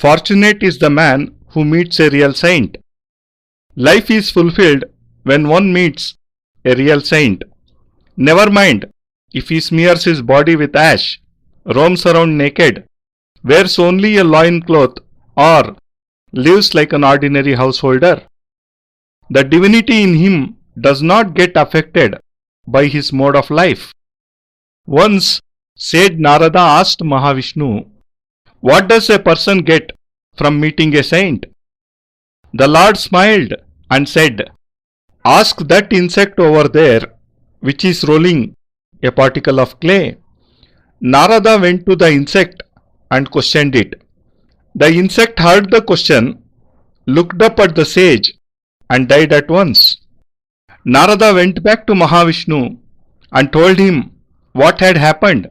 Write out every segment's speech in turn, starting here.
Fortunate is the man who meets a real saint. Life is fulfilled when one meets a real saint. Never mind if he smears his body with ash, roams around naked, wears only a loincloth, or lives like an ordinary householder. The divinity in him does not get affected by his mode of life. Once, sage Narada asked Mahavishnu, "What does a person get from meeting a saint?" The Lord smiled and said, "Ask that insect over there which is rolling a particle of clay." Narada went to the insect and questioned it. The insect heard the question, looked up at the sage, and died at once. Narada went back to Mahavishnu and told him what had happened.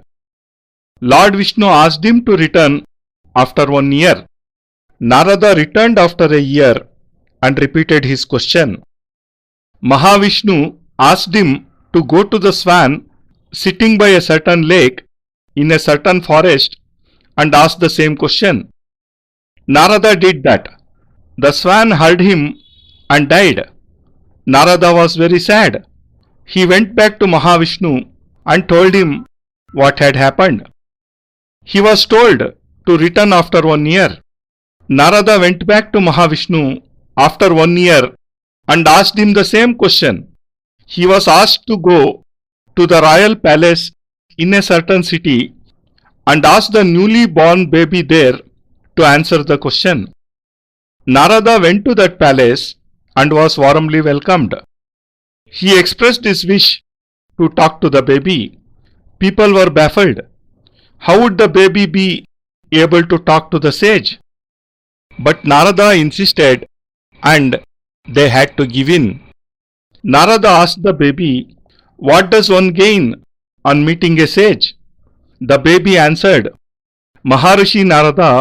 Lord Vishnu asked him to return after 1 year. Narada returned after a year and repeated his question. Mahavishnu asked him to go to the swan sitting by a certain lake in a certain forest and ask the same question. Narada did that. The swan heard him and died. Narada was very sad. He went back to Mahavishnu and told him what had happened. He was told to return after 1 year. Narada went back to Mahavishnu after 1 year and asked him the same question. He was asked to go to the royal palace in a certain city and ask the newly born baby there to answer the question. Narada went to that palace and was warmly welcomed. He expressed his wish to talk to the baby. People were baffled. How would the baby be able to talk to the sage? But Narada insisted and they had to give in. Narada asked the baby, "What does one gain on meeting a sage?" The baby answered, "Maharishi Narada,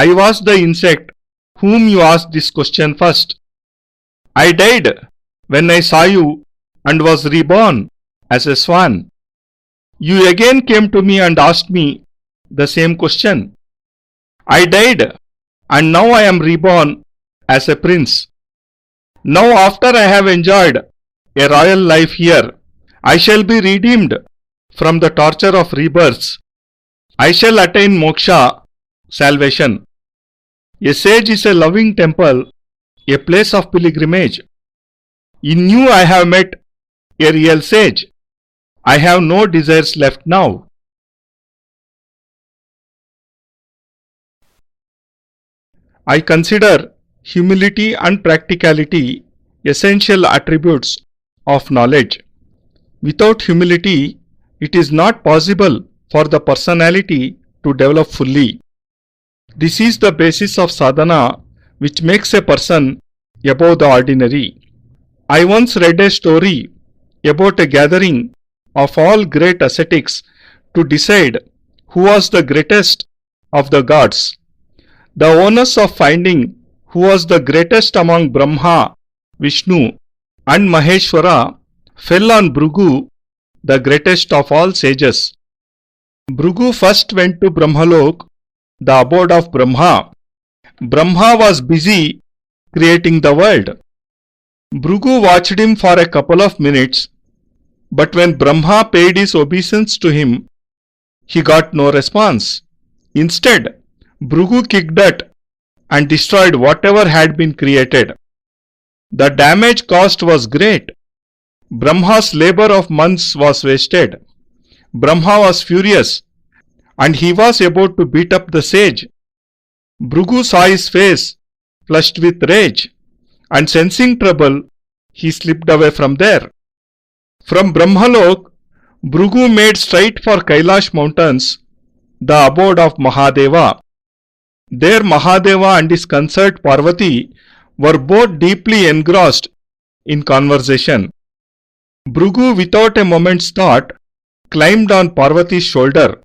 I was the insect whom you asked this question first. I died when I saw you and was reborn as a swan. You again came to me and asked me the same question. I died and now I am reborn as a prince. Now after I have enjoyed a royal life here, I shall be redeemed from the torture of rebirths. I shall attain moksha, salvation. A sage is a loving temple, a place of pilgrimage. In you I have met a real sage. I have no desires left now." I consider humility and practicality essential attributes of knowledge. Without humility, it is not possible for the personality to develop fully. This is the basis of sadhana which makes a person above the ordinary. I once read a story about a gathering of all great ascetics to decide who was the greatest of the gods. The onus of finding who was the greatest among Brahma, Vishnu and Maheshwara fell on Bhrigu, the greatest of all sages. Bhrigu first went to Brahmalok, the abode of Brahma. Brahma was busy creating the world. Bhrigu watched him for a couple of minutes, but when Brahma paid his obeisance to him, he got no response. Instead, Bhrigu kicked at and destroyed whatever had been created. The damage caused was great. Brahma's labor of months was wasted. Brahma was furious and he was about to beat up the sage. Bhrigu saw his face flushed with rage and sensing trouble, he slipped away from there. From Brahmalok, Bhrigu made straight for Kailash mountains, the abode of Mahadeva. There Mahadeva and his consort Parvati were both deeply engrossed in conversation. Bhrigu, without a moment's thought, climbed on Parvati's shoulder.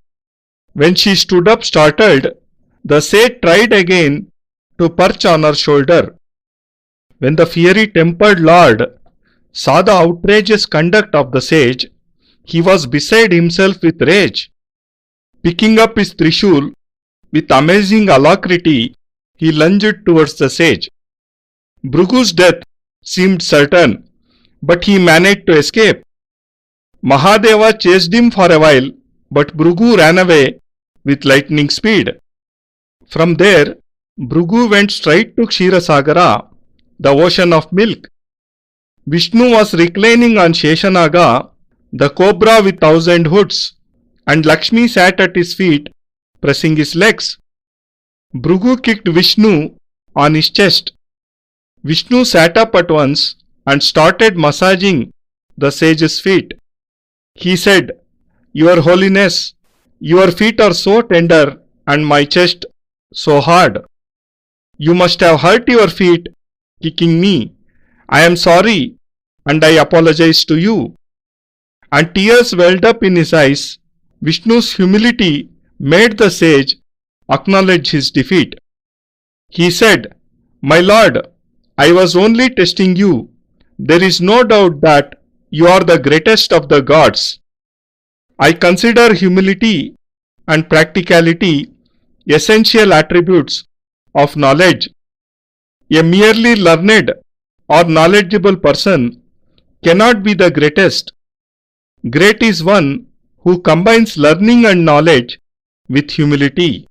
When she stood up startled, the sage tried again to perch on her shoulder. When the fiery tempered lord saw the outrageous conduct of the sage, he was beside himself with rage. Picking up his trishul, With amazing alacrity, he lunged towards the sage. Bhrugu's death seemed certain, but he managed to escape. Mahadeva chased him for a while, but Bhrugu ran away with lightning speed. From there, Bhrugu went straight to Ksheerasagara, the ocean of milk. Vishnu was reclining on Sheshanaga, the cobra with 1,000 hoods, and Lakshmi sat at his feet, pressing his legs. Bhrugu kicked Vishnu on his chest. Vishnu sat up at once and started massaging the sage's feet. He said, "Your Holiness, your feet are so tender and my chest so hard. You must have hurt your feet kicking me. I am sorry and I apologize to you." And tears welled up in his eyes. Vishnu's humility made the sage acknowledge his defeat. He said, "My lord, I was only testing you. There is no doubt that you are the greatest of the gods. I consider humility and practicality essential attributes of knowledge. A merely learned or knowledgeable person cannot be the greatest. Great is one who combines learning and knowledge with humility."